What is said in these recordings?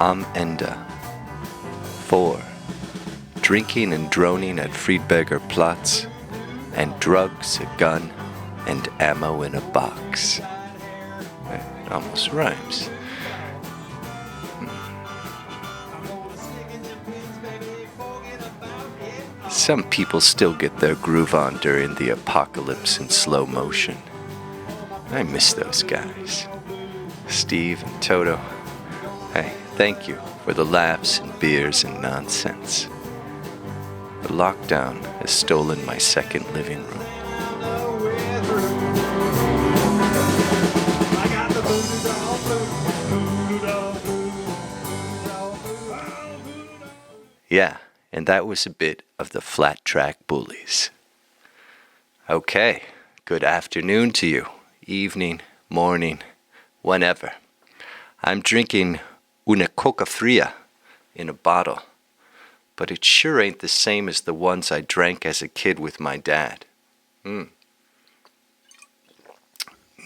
am Ende. 4. Drinking and droning at Friedberger Platz, and drugs, a gun, and ammo in a box. It almost rhymes. Some people still get their groove on during the apocalypse in slow motion. I miss those guys. Steve and Toto. Hey, thank you for the laughs and beers and nonsense. The lockdown has stolen my second living room. Yeah, and that was a bit of the Flat Track Bullies. Okay, good afternoon to you, evening, morning, whenever. I'm drinking una coca fria in a bottle, but it sure ain't the same as the ones I drank as a kid with my dad.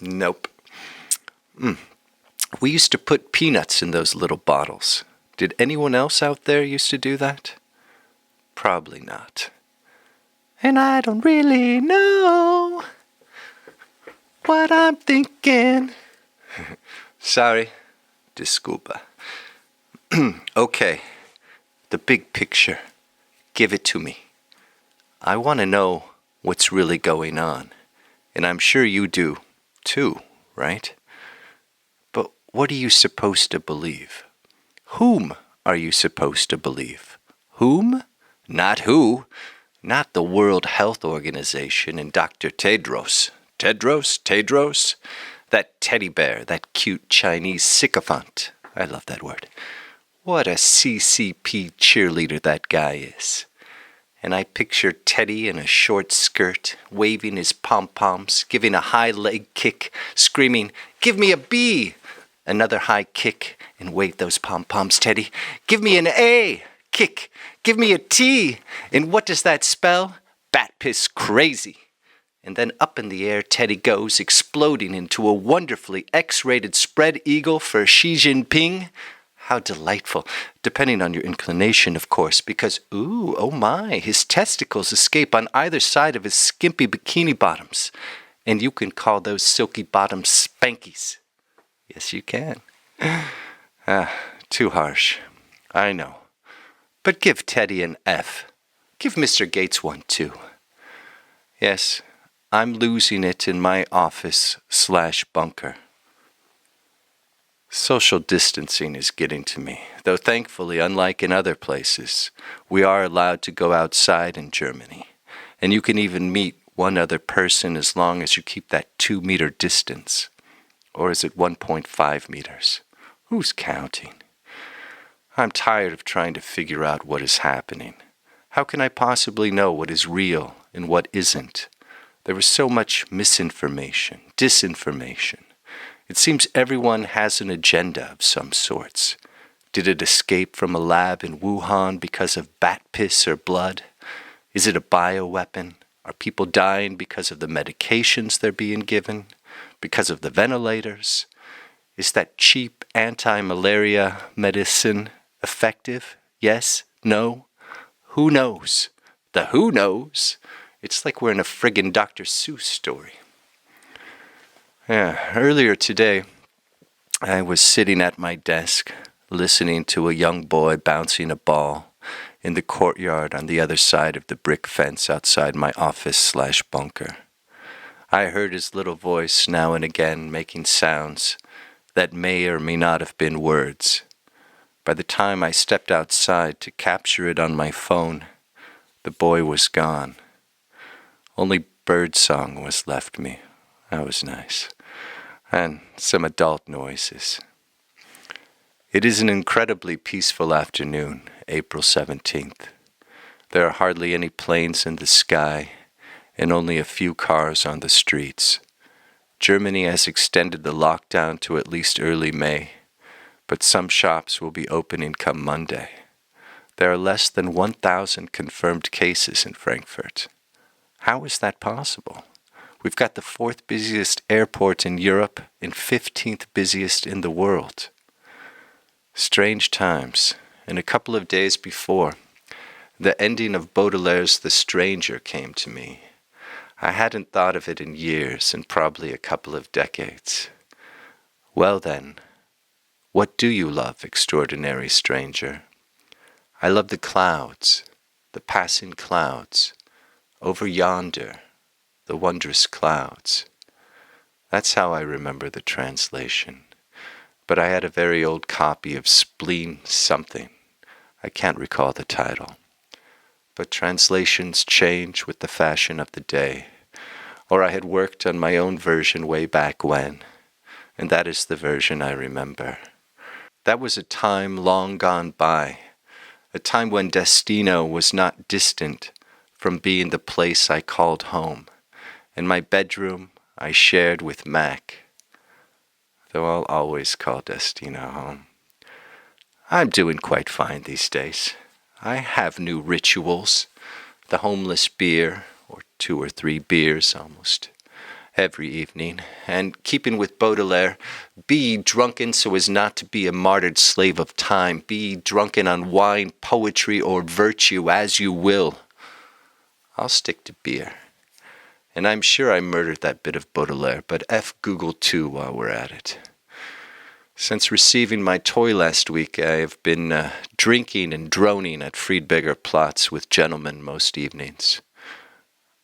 Nope. We used to put peanuts in those little bottles. Did anyone else out there used to do that? Probably not. And I don't really know what I'm thinking. Sorry, disculpa. Okay, the big picture. Give it to me. I want to know what's really going on. And I'm sure you do, too, right? But what are you supposed to believe? Whom are you supposed to believe? Whom? Not who. Not the World Health Organization and Dr. Tedros. Tedros? That teddy bear, that cute Chinese sycophant. I love that word. What a CCP cheerleader that guy is. And I picture Teddy in a short skirt, waving his pom-poms, giving a high leg kick, screaming, "Give me a B!" Another high kick, and wave those pom-poms, Teddy. "Give me an A! Kick! Give me a T! And what does that spell? Bat piss crazy!" And then up in the air Teddy goes, exploding into a wonderfully X-rated spread eagle for Xi Jinping. How delightful. Depending on your inclination, of course, because, ooh, oh my, his testicles escape on either side of his skimpy bikini bottoms. And you can call those silky bottoms spankies. Yes, you can. Too harsh. I know. But give Teddy an F. Give Mr. Gates one, too. Yes, I'm losing it in my office/bunker. Social distancing is getting to me, though thankfully, unlike in other places, we are allowed to go outside in Germany, and you can even meet one other person as long as you keep that 2-meter distance. Or is it 1.5 meters? Who's counting? I'm tired of trying to figure out what is happening. How can I possibly know what is real and what isn't? There is so much misinformation, disinformation. It seems everyone has an agenda of some sorts. Did it escape from a lab in Wuhan because of bat piss or blood? Is it a bioweapon? Are people dying because of the medications they're being given? Because of the ventilators? Is that cheap anti-malaria medicine effective? Yes? No? Who knows? The who knows? It's like we're in a friggin' Dr. Seuss story. Yeah, earlier today, I was sitting at my desk, listening to a young boy bouncing a ball in the courtyard on the other side of the brick fence outside my office/bunker. I heard his little voice now and again making sounds that may or may not have been words. By the time I stepped outside to capture it on my phone, the boy was gone. Only birdsong was left me. That was nice. And some adult noises. It is an incredibly peaceful afternoon, April 17th. There are hardly any planes in the sky and only a few cars on the streets. Germany has extended the lockdown to at least early May, but some shops will be opening come Monday. There are less than 1,000 confirmed cases in Frankfurt. How is that possible? We've got the 4th busiest airport in Europe and 15th busiest in the world. Strange times. And a couple of days before, the ending of Baudelaire's The Stranger came to me. I hadn't thought of it in years and probably a couple of decades. Well then, what do you love, extraordinary stranger? I love the clouds, the passing clouds, over yonder, the wondrous clouds. That's how I remember the translation. But I had a very old copy of Spleen something. I can't recall the title. But translations change with the fashion of the day. Or I had worked on my own version way back when, and that is the version I remember. That was a time long gone by, a time when Destino was not distant from being the place I called home, and my bedroom I shared with Mac, though I'll always call Destino home. I'm doing quite fine these days. I have new rituals, the homeless beer, or 2 or 3 beers almost every evening, and keeping with Baudelaire, be drunken so as not to be a martyred slave of time, be drunken on wine, poetry, or virtue as you will. I'll stick to beer. And I'm sure I murdered that bit of Baudelaire, but F Google too while we're at it. Since receiving my toy last week, I have been drinking and droning at Friedberger Platz with gentlemen most evenings.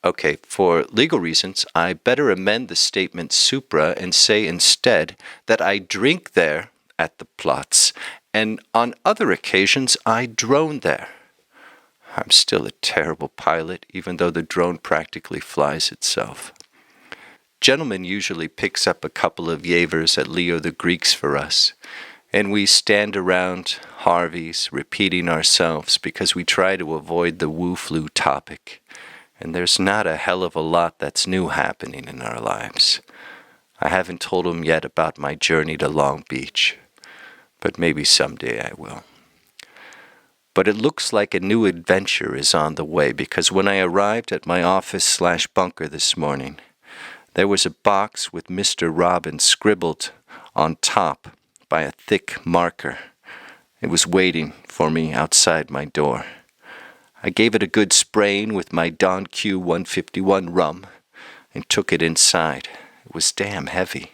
Okay, for legal reasons, I better amend the statement supra and say instead that I drink there at the Platz, and on other occasions I drone there. I'm still a terrible pilot, even though the drone practically flies itself. Gentleman usually picks up a couple of yavers at Leo the Greek's for us, and we stand around Harvey's repeating ourselves because we try to avoid the woo-flu topic, and there's not a hell of a lot that's new happening in our lives. I haven't told him yet about my journey to Long Beach, but maybe someday I will. But it looks like a new adventure is on the way because when I arrived at my office/bunker this morning, there was a box with Mr. Robin scribbled on top by a thick marker. It was waiting for me outside my door. I gave it a good spraying with my Don Q 151 rum and took it inside. It was damn heavy.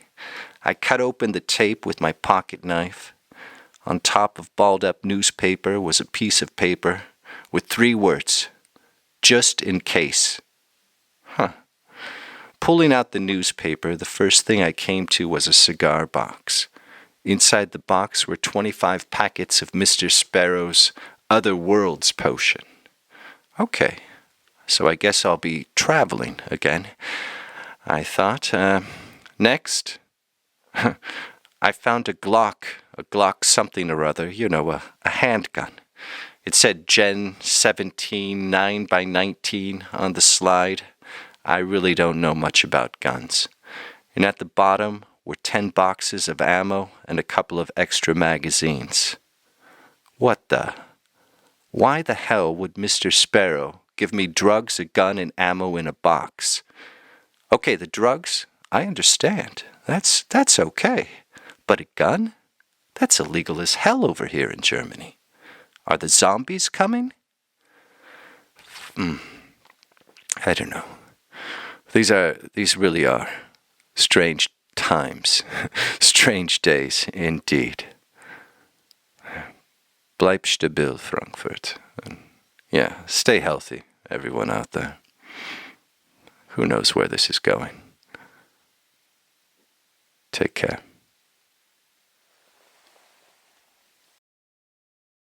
I cut open the tape with my pocket knife. On top of balled-up newspaper was a piece of paper with 3 words, just in case. Pulling out the newspaper, the first thing I came to was a cigar box. Inside the box were 25 packets of Mr. Sparrow's Other Worlds potion. Okay, so I guess I'll be traveling again. I thought, next, I found a Glock something or other, a handgun. It said Gen 17 9x19 on the slide. I really don't know much about guns. And at the bottom were 10 boxes of ammo and a couple of extra magazines. Why the hell would Mr. Sparrow give me drugs, a gun, and ammo in a box? Okay, the drugs, I understand. That's okay. But a gun? That's illegal as hell over here in Germany. Are the zombies coming? I don't know. These really are strange times, strange days indeed. Bleib stabil, Frankfurt. And yeah, stay healthy, everyone out there. Who knows where this is going? Take care.